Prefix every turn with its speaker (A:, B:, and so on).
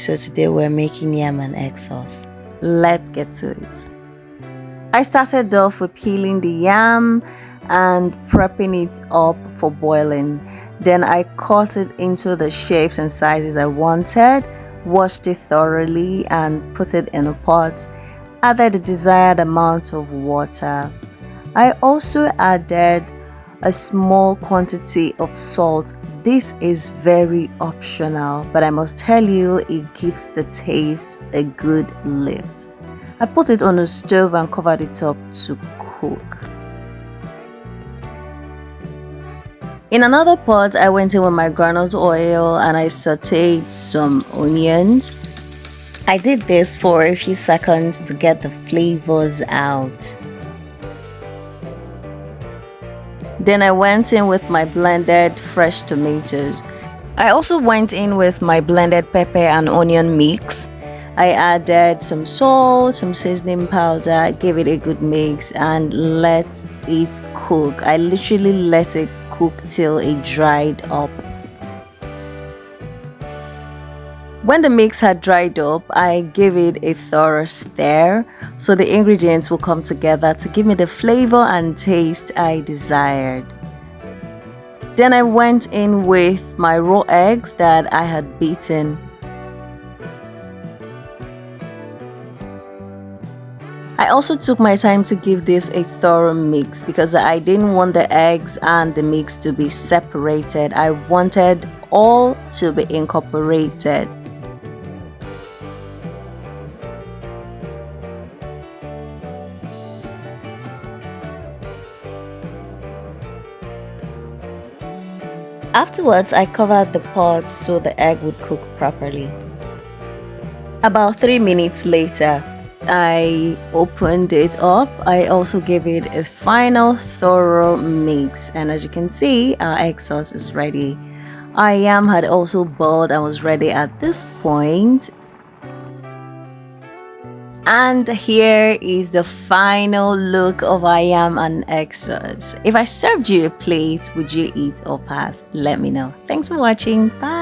A: So today we're making yam and egg sauce.
B: Let's get to it. I started off with peeling the yam and prepping it up for boiling. Then I cut it into the shapes and sizes I wanted, washed it thoroughly and put it in a pot. Added the desired amount of water. I also added a small quantity of salt. This is very optional, but I must tell you it gives the taste a good lift. I put it on a stove and covered it up to cook. In another pot, I went in with my groundnut oil and I sauteed some onions. I did this for a few seconds to get the flavors out. Then I went in with my blended fresh tomatoes. I also went in with my blended pepper and onion mix. I added some salt, some seasoning powder, gave it a good mix and let it cook. I literally let it cook till it dried up. When the mix had dried up, I gave it a thorough stir so the ingredients will come together to give me the flavor and taste I desired. Then I went in with my raw eggs that I had beaten. I also took my time to give this a thorough mix because I didn't want the eggs and the mix to be separated. I wanted all to be incorporated. Afterwards, I covered the pot so the egg would cook properly. About 3 minutes later, I opened it up. I also gave it a final thorough mix, and as you can see, our egg sauce is ready. Our yam had also boiled and was ready at this point. And here is the final look of our yam and egg sauce. If I served you a plate, would you eat or pass? Let me know. Thanks for watching. Bye.